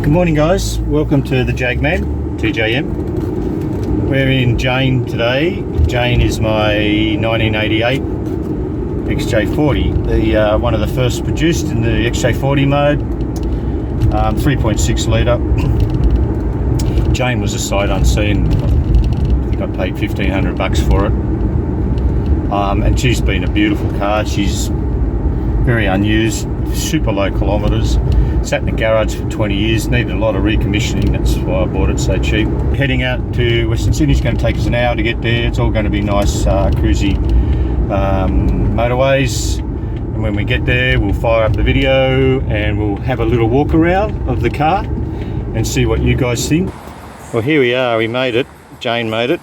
Good morning guys, welcome to the Jagman, TJM. We're in Jane today. Jane is my 1988 XJ40, the one of the first produced in the XJ40 mode, 3.6 litre. Jane was a sight unseen. I think I paid $1,500 for it. And she's been a beautiful car. She's very unused, super low kilometres. Sat in the garage for 20 years, needed a lot of recommissioning, that's why I bought it so cheap. Heading out to Western Sydney, it's going to take us an hour to get there. It's all going to be nice, cruisy motorways. And when we get there, we'll fire up the video and we'll have a little walk around of the car and see what you guys think. Well, here we are, we made it. Jane made it.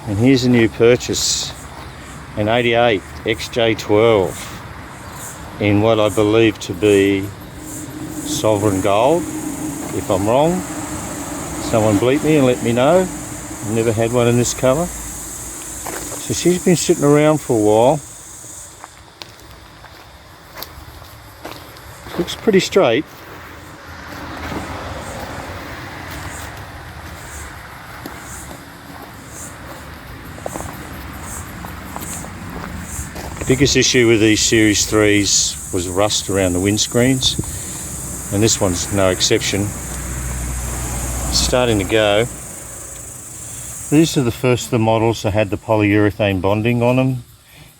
And here's a new purchase, an 88 XJ12 in what I believe to be Sovereign Gold. If I'm wrong, someone bleep me and let me know. I've never had one in this colour. So she's been sitting around for a while. Looks pretty straight. The biggest issue with these Series 3s was rust around the windscreens, and this one's no exception. It's starting to go. These are the first of the models that had the polyurethane bonding on them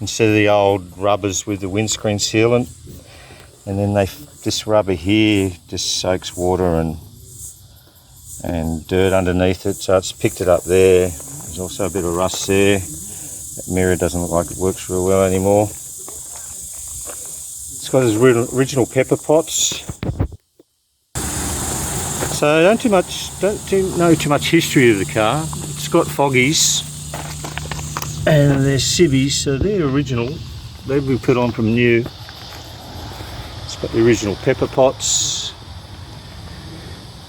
instead of the old rubbers with the windscreen sealant. And then this rubber here just soaks water and dirt underneath it, so it's picked it up there. There's also a bit of rust there. That mirror doesn't look like it works real well anymore. It's got its original pepper pots. So I don't know too much history of the car. It's got foggies and they're civvies, so they're original. They've been put on from new. It's got the original pepper pots.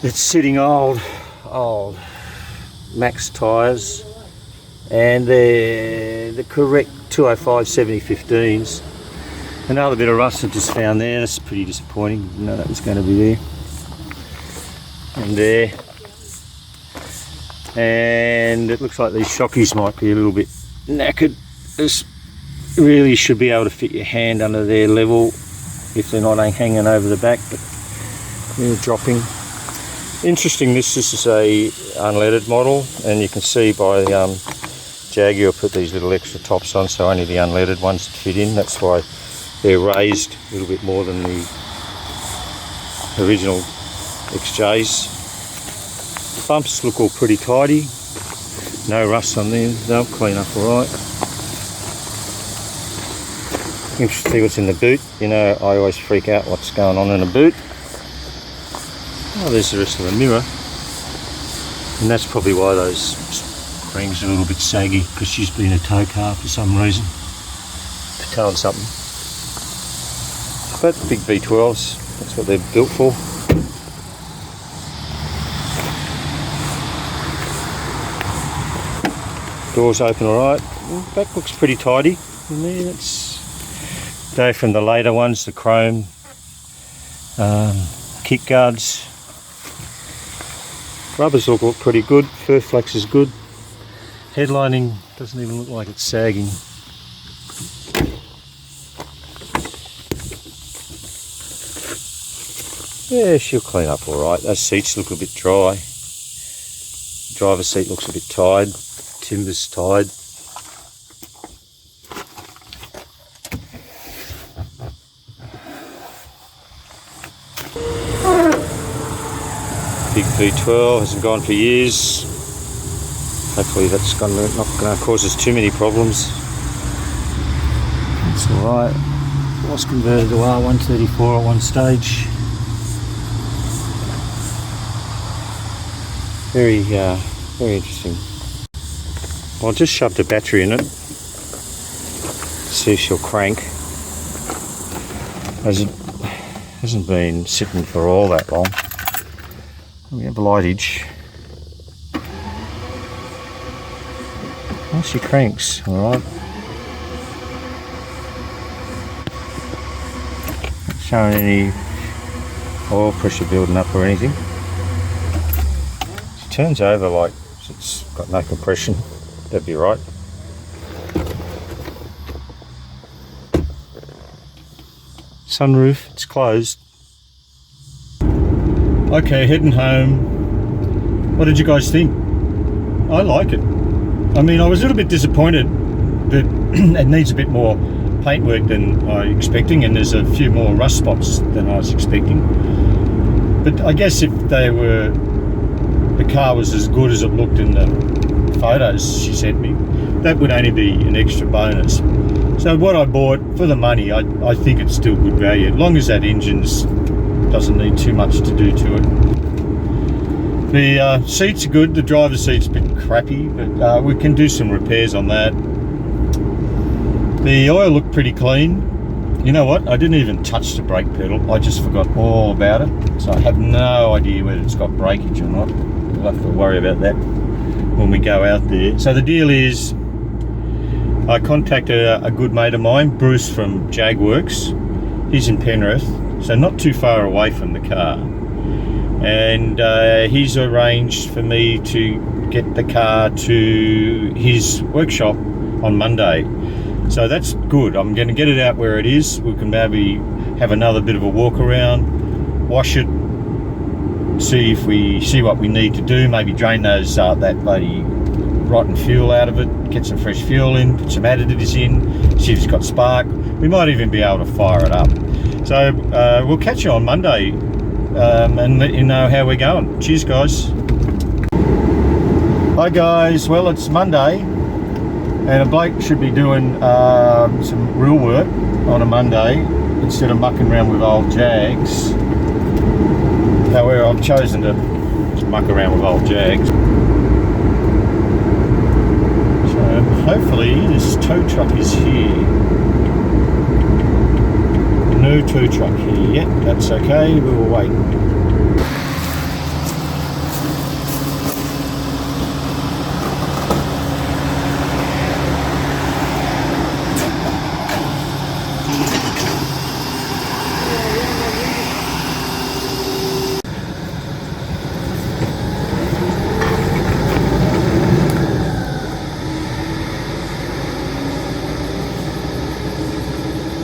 It's sitting old Max tyres. And they're the correct 205 7015s. Another bit of rust I just found there. That's pretty disappointing. Didn't know that was going to be there. And there. And it looks like these shockies might be a little bit knackered. This really should be able to fit your hand under their level if they're not hanging over the back, but they're dropping. Interesting, this is a unleaded model, and you can see by Jaguar put these little extra tops on, so only the unleaded ones fit in. That's why they're raised a little bit more than the original XJs. The bumps look all pretty tidy, no rust on them, they'll clean up alright. Interesting to see what's in the boot. You know, I always freak out what's going on in a boot. Oh, there's the rest of the mirror, and that's probably why those springs are a little bit saggy, because she's been a tow car for some reason, for towing something. But big V12s, that's what they're built for. Doors open alright. Back looks pretty tidy in there. That's though from the later ones, the chrome kick guards. Rubbers look pretty good. Fur flex is good. Headlining doesn't even look like it's sagging. Yeah, she'll clean up alright. Those seats look a bit dry. The driver's seat looks a bit tired. Timber's tied. Big V12, hasn't gone for years. Hopefully that's not going to cause us too many problems. It's alright. It was converted to R134 at one stage. Very interesting. Well, I just shoved a battery in it. See if she'll crank. Hasn't been sitting for all that long. We have lightage. Well, she cranks, alright. Not showing any oil pressure building up or anything. She turns over like it's got no compression. That'd be right. Sunroof, it's closed. Okay, heading home. What did you guys think? I like it. I mean, I was a little bit disappointed that it needs a bit more paintwork than I was expecting, and there's a few more rust spots than I was expecting. But I guess if the car was as good as it looked in the photos she sent me, that would only be an extra bonus. So what I bought for the money, I think it's still good value, as long as that engine doesn't need too much to do to it. The seats are good. The driver's seat's a bit crappy, but we can do some repairs on that. The oil looked pretty clean. You know what? I didn't even touch the brake pedal. I just forgot all about it. So I have no idea whether it's got breakage or not. We'll have to worry about that when we go out there. So the deal is, I contacted a good mate of mine, Bruce from Jaguar. He's in Penrith, so not too far away from the car. And he's arranged for me to get the car to his workshop on Monday. So that's good. I'm going to get it out where it is. We can maybe have another bit of a walk around, wash it, see what we need to do, maybe drain those that bloody rotten fuel out of it, get some fresh fuel in, put some additives in, see if it's got spark. We might even be able to fire it up. So we'll catch you on Monday and let you know how we're going. Cheers, guys. Hi guys, well, it's Monday and a bloke should be doing some real work on a Monday instead of mucking around with old Jags. However, I've chosen to muck around with old Jags. So hopefully this tow truck is here. No tow truck here yet, that's okay, we will wait.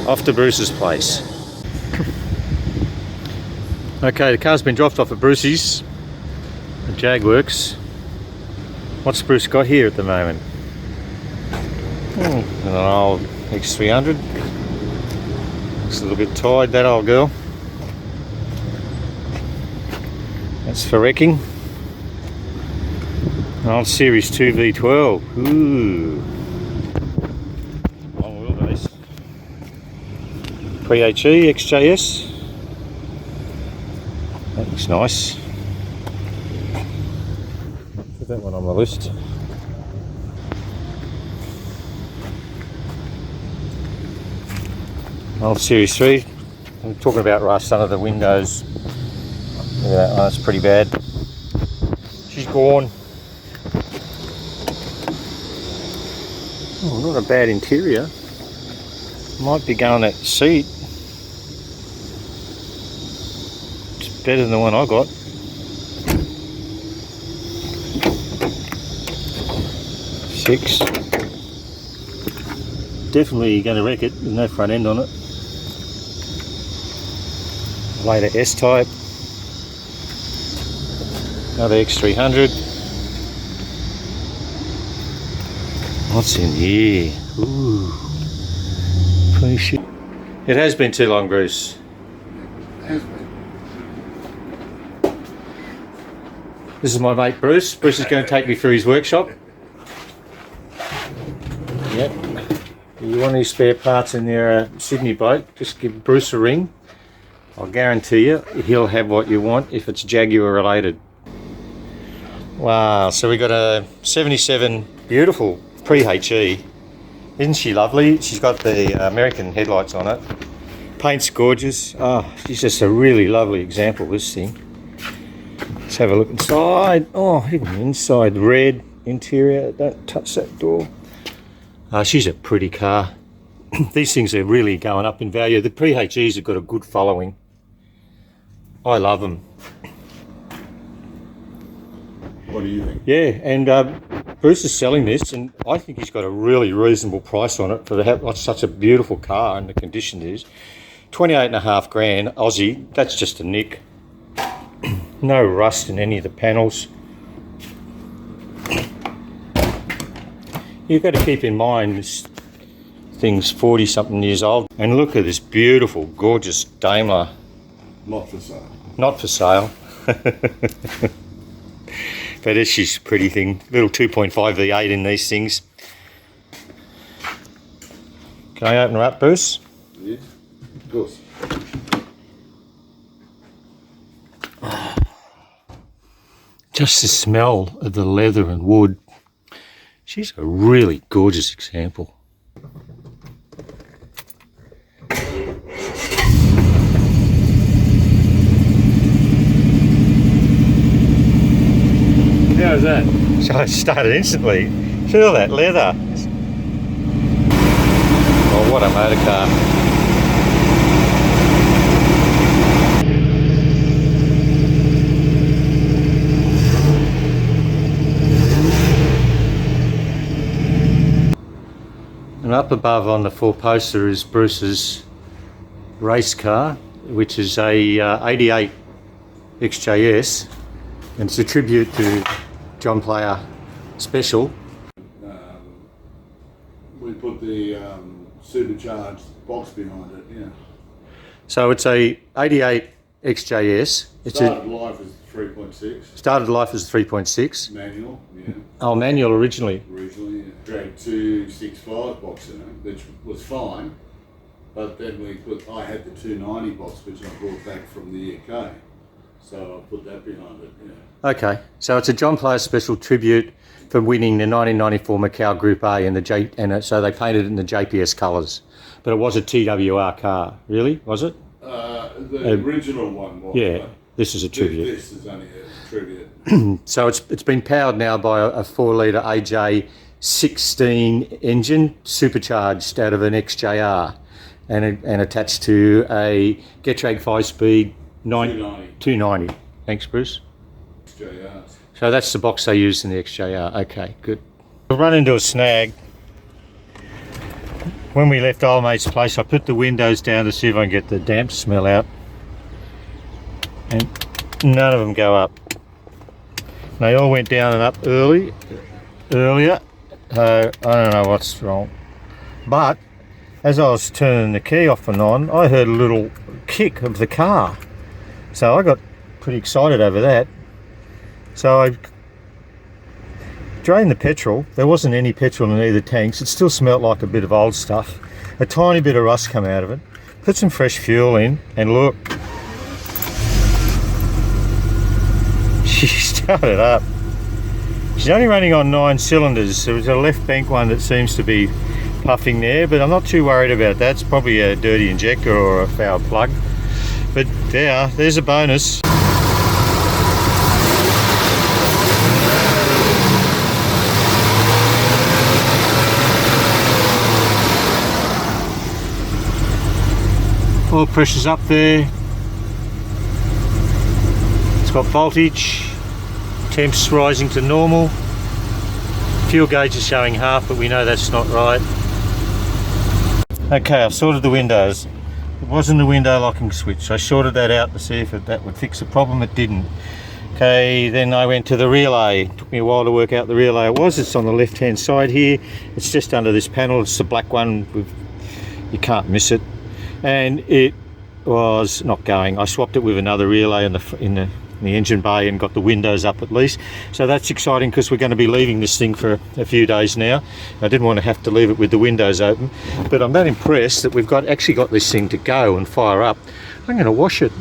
Off to Bruce's place. Okay, the car's been dropped off at Bruce's, at Jagworks. What's Bruce got here at the moment? An old X300. Looks a little bit tired, that old girl. That's for wrecking. An old Series 2 V12. Ooh. Long wheelbase. Pre-HE, XJS. That looks nice. Put that one on the list. Old Series 3. I'm talking about rust under the windows. Look at that one, that's pretty bad. She's gone. Oh, not a bad interior. Might be going that seat. It's better than the one I got. Six. Definitely going to wreck it. There's no front end on it. Later S-Type. Another X300. What's in here? Ooh. It has been too long, Bruce. This is my mate Bruce. Bruce is going to take me through his workshop. Yep. If you want any spare parts in your Sydney boat, just give Bruce a ring. I'll guarantee you he'll have what you want if it's Jaguar related. Wow, so we got a 77 beautiful pre-HE. Isn't she lovely? She's got the American headlights on it. Paint's gorgeous. Oh, she's just a really lovely example, this thing. Let's have a look inside. Oh, even inside, red interior. Don't touch that door. She's a pretty car. These things are really going up in value. The pre-HEs have got a good following. I love them. What do you think? Yeah, and Bruce is selling this, and I think he's got a really reasonable price on it for such a beautiful car and the condition it is. 28.5 grand Aussie. That's just a nick. No rust in any of the panels. You've got to keep in mind this thing's 40 something years old, and look at this beautiful, gorgeous Daimler. Not for sale. Not for sale. But it's just a pretty thing. Little 2.5 V8 in these things. Can I open her up, Bruce? Yeah, of course. Just the smell of the leather and wood. She's a really gorgeous example. How's that? So it started instantly. Feel that leather. Oh, what a motor car. And up above on the four poster is Bruce's race car, which is a 88 XJS, and it's a tribute to John Player Special. We put the supercharged box behind it, yeah. So it's a 88 XJS. Started life as 3.6. Started life as 3.6. Manual, yeah. Oh, manual originally. Originally, yeah. Dragged 265 box in it, which was fine. But then I had the 290 box, which I brought back from the UK. So I put that behind it, yeah. Okay, so it's a John Player Special tribute for winning the 1994 Macau Group A so they painted it in the JPS colours. But it was a TWR car, really, was it? The original one was. Yeah, this is a tribute. This is only a tribute. So it's been powered now by a 4 litre AJ16 engine, supercharged out of an XJR, and attached to a Getrag 5-speed 290. Thanks, Bruce. XJRs. So that's the box they used in the XJR. Okay, good. I've run into a snag. When we left old mate's place, I put the windows down to see if I can get the damp smell out, and none of them go up. They all went down and up earlier. I don't know what's wrong. But as I was turning the key off and on, I heard a little kick of the car. So I got pretty excited over that. So I drained the petrol. There wasn't any petrol in either tanks. It still smelt like a bit of old stuff. A tiny bit of rust come out of it. Put some fresh fuel in, and look, she started up. She's only running on 9 cylinders. There was a left bank one that seems to be puffing there, but I'm not too worried about that. It's probably a dirty injector or a foul plug. But there's a bonus. Oil pressure's up there. It's got voltage. Temps rising to normal. Fuel gauge is showing half, but we know that's not right. Okay, I've sorted the windows. It wasn't the window locking switch. I sorted that out to see if that would fix the problem. It didn't. Okay, then I went to the relay. It took me a while to work out the relay it was. It's on the left hand side here. It's just under this panel. It's the black one. You can't miss it. And it was not going. I swapped it with another relay in the engine bay and got the windows up at least. So that's exciting because we're going to be leaving this thing for a few days now. I didn't want to have to leave it with the windows open, but I'm that impressed that we've actually got this thing to go and fire up. I'm going to wash it.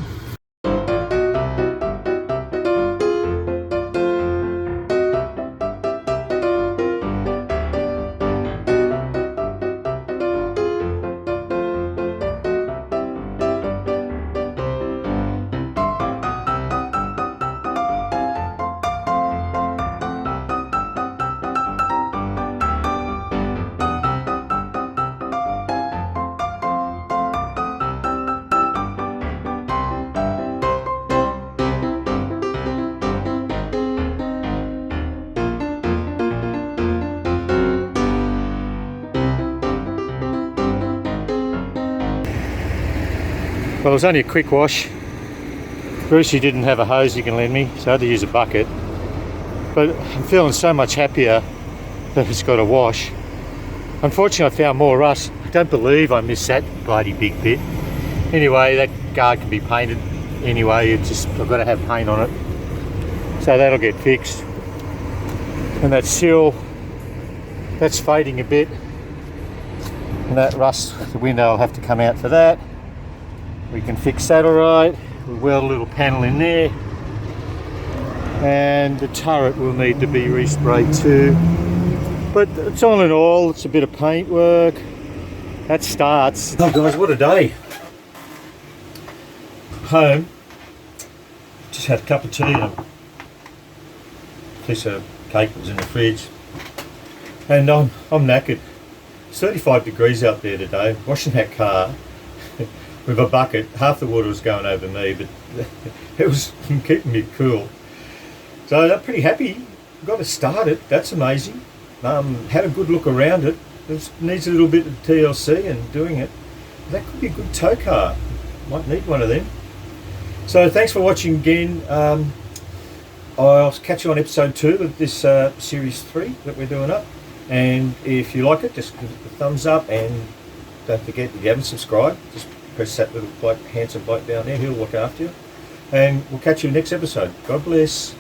Well, it was only a quick wash. Brucey didn't have a hose he can lend me, so I had to use a bucket. But I'm feeling so much happier that it's got a wash. Unfortunately, I found more rust. I don't believe I missed that bloody big bit. Anyway, that guard can be painted anyway. It's just, I've got to have paint on it. So that'll get fixed. And that sill, that's fading a bit. And that rust, the window will have to come out for that. We can fix that all right. We'll weld a little panel in there. And the turret will need to be resprayed too. But it's all in all, it's a bit of paint work. That starts. Oh guys, what a day. Home, just had a cup of tea and a piece of cake was in the fridge. And I'm knackered. It's 35 degrees out there today. Washing that car with a bucket. Half the water was going over me, but it was keeping me cool. So I'm pretty happy. Got it started. That's amazing. Had a good look around it. It needs a little bit of TLC and doing it. That could be a good tow car. Might need one of them. So thanks for watching again. I'll catch you on episode 2 of this series 3 that we're doing up. And if you like it, just give it a thumbs up, and don't forget, if you haven't subscribed, just press that little handsome bloke down there. He'll look after you. And we'll catch you next episode. God bless.